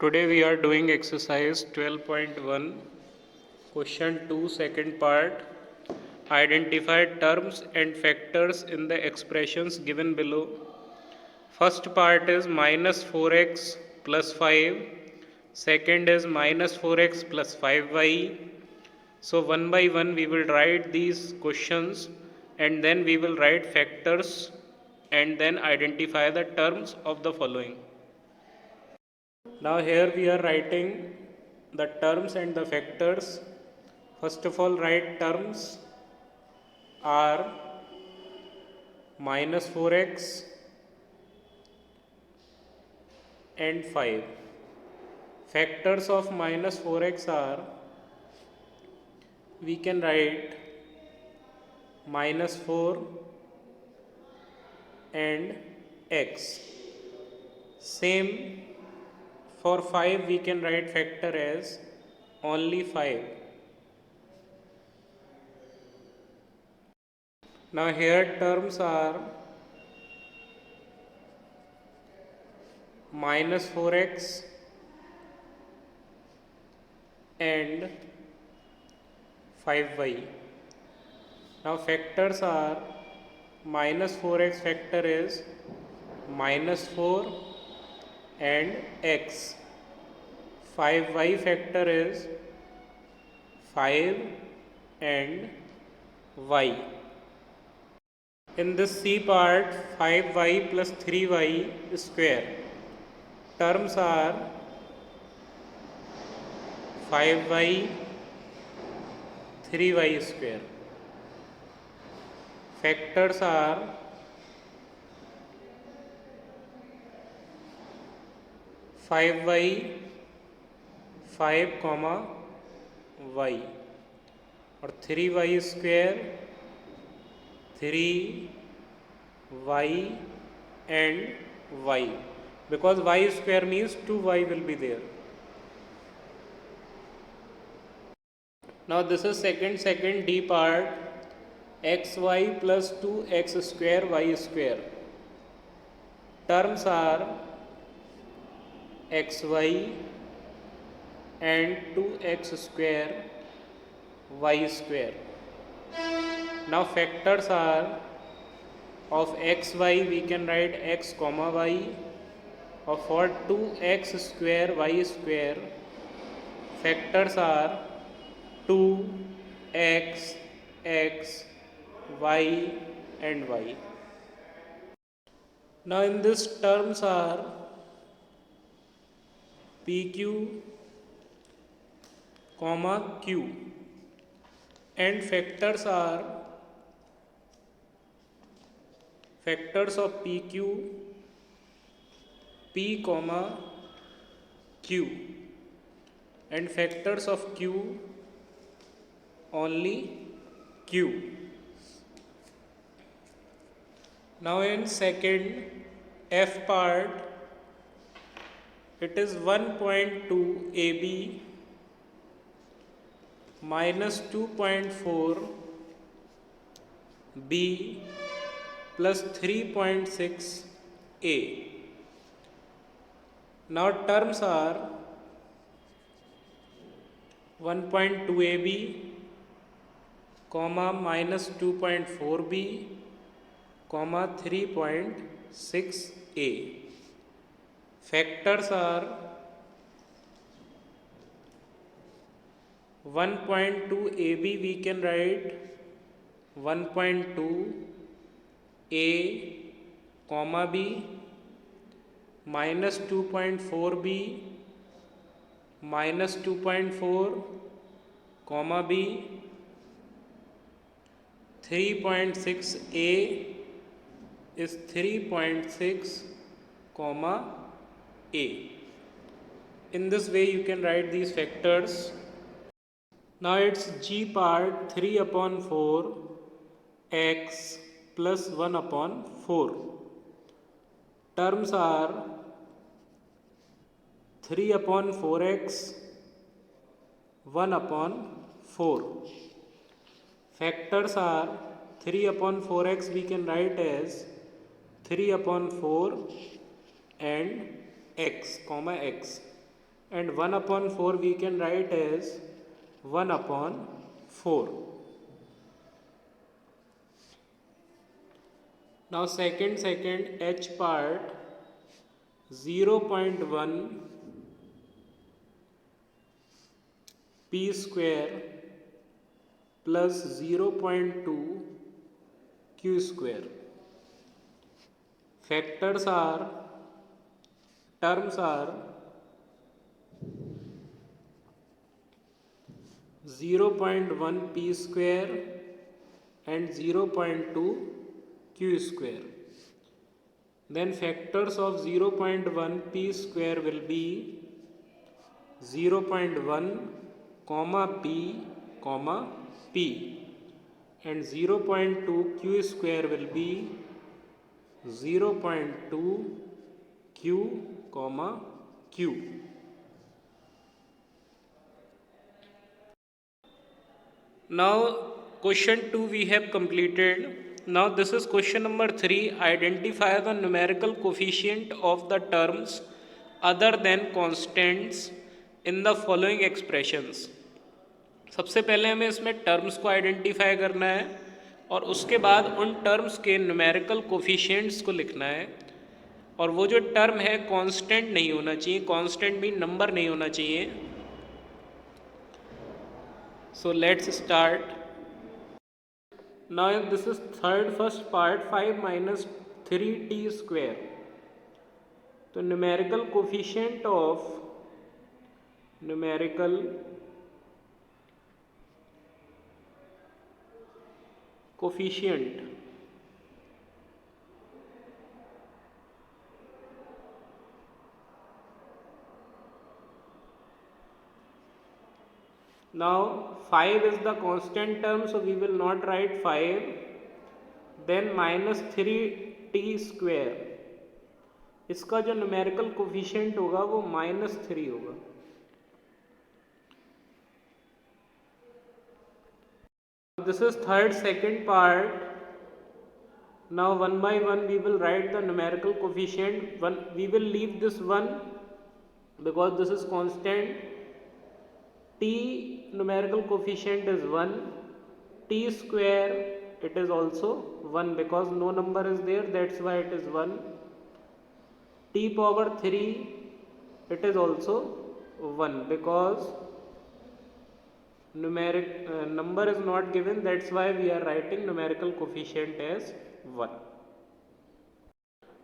Today we are doing exercise 12.1, question 2, second part. Identify terms and factors in the expressions given below. First part is minus 4x plus 5. Second is minus 4x plus 5y. So one by one we will write these questions and then we will write factors and then identify the terms of the following. Now here we are writing the terms and the factors. First of all, write terms are minus 4x and 5. Factors of minus 4x are, we can write minus 4 and x. Same for 5, we can write factor as only 5. Now here terms are minus 4x and 5y. Now factors are minus 4x factor is minus 4 and x. 5y factor is 5 and y. In this C part, 5y plus 3y square. Terms are 5y, 3y square. Factors are 5y, 5 comma y, और 3y square 3y and y, because y square means 2y will be there. Now this is second D part, xy plus 2x square y square. Terms are xy and 2x square y square. Now factors are of xy, we can write x comma y, or for 2x square y square, factors are 2x, x, y and y. Now in this terms are pq comma q, and factors are factors of pq, p comma q, and factors of q only q. Now in second F part, it is 1.2 AB minus 2.4 B plus 3.6 A. Now terms are 1.2 AB comma minus 2.4 B comma 3.6 A. Factors are 1.2 AB, we can write 1.2 A comma B minus 2.4 B minus 2.4 comma B, 3.6 A is 3.6 comma A. In this way you can write these factors. Now it's G part, 3 upon 4 x plus 1 upon 4. Terms are 3 upon 4x, 1 upon 4. Factors are 3 upon 4x, we can write as 3 upon 4 and x comma x. and 1 upon 4 we can write as 1 upon 4. Now second h part, 0.1 p square plus 0.2 q square. Terms are 0.1 p square and 0.2 q square. Then factors of 0.1 p square will be 0.1 comma p comma p, and 0.2 q square will be 0.2 q comma q. Now question 2 we have completed. Now this is question number 3. Identify the numerical coefficient of the terms other than constants in the following expressions. सबसे पहले हमें इसमें terms को identify करना है और उसके बाद उन टर्म्स के न्यूमेरिकल कोफिशिएंट्स को लिखना है, और वो जो टर्म है कांस्टेंट नहीं होना चाहिए. कांस्टेंट मीन नंबर नहीं होना चाहिए. So let's start. Now this is first part, 5 minus 3t square. तो numerical coefficient now 5 is the constant term, so we will not write 5. Then minus 3t square, इसका जो numerical coefficient होगा वो -3 होगा. This is second part. Now one by one we will write the numerical coefficient. We will leave this one because this is constant. T numerical coefficient is 1. T square, it is also 1 because no number is there, that's why it is 1. T power 3, it is also 1 because number is not given, that's why we are writing numerical coefficient as 1.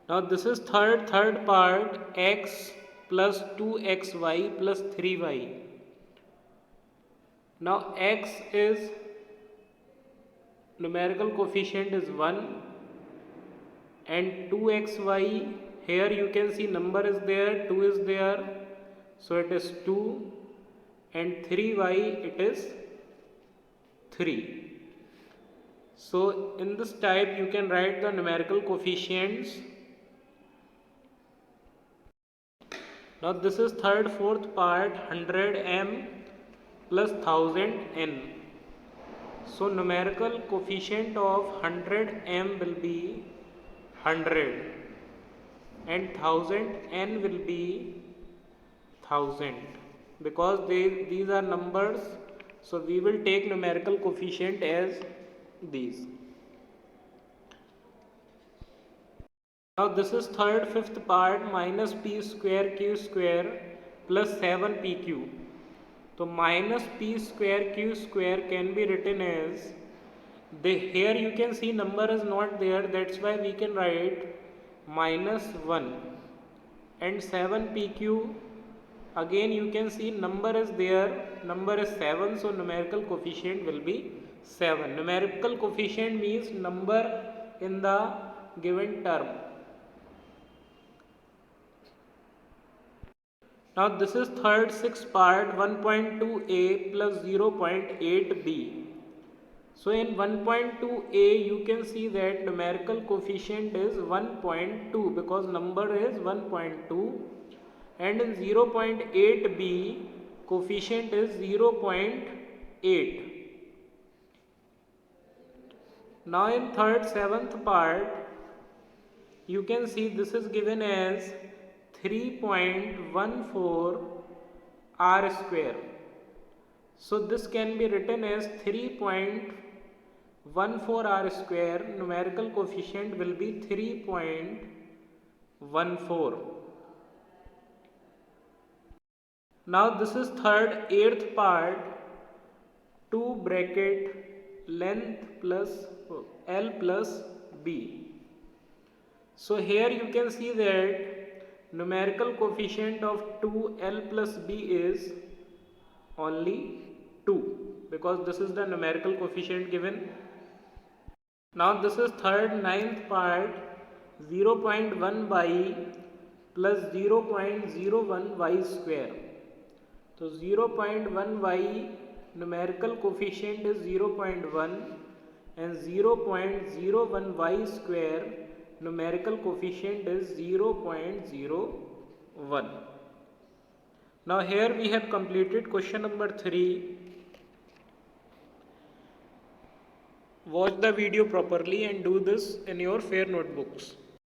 Now this is third part, x plus 2xy plus 3y. Now x is numerical coefficient is 1 and 2xy, here you can see number is there, 2 is there, so it is 2, and 3y it is 3. So in this type you can write the numerical coefficients. Now this is fourth part, 100m plus 1000n. So numerical coefficient of 100m will be 100 and 1000n will be 1000 because these are numbers, so we will take numerical coefficient as these. Now this is fifth part, minus p square q square plus 7pq. So minus p square q square can be written as, here you can see number is not there, that's why we can write -1, and 7pq, again you can see number is there, number is 7, so numerical coefficient will be 7. Numerical coefficient means number in the given term. Now this is sixth part, 1.2a plus 0.8b. So in 1.2a you can see that numerical coefficient is 1.2 because number is 1.2, and in 0.8b coefficient is 0.8. Now in seventh part you can see this is given as 3.14 r square. So this can be written as 3.14 r square. Numerical coefficient will be 3.14. Now this is third eighth part. 2 bracket length plus L plus B. So here you can see that numerical coefficient of 2L plus B is only 2, because this is the numerical coefficient given. Now this is third ninth part. 0.1 y plus 0.01 y square. So 0.1 y numerical coefficient is 0.1 and 0.01 y square numerical coefficient is 0.01. Now here we have completed question number 3. Watch the video properly and do this in your fair notebooks.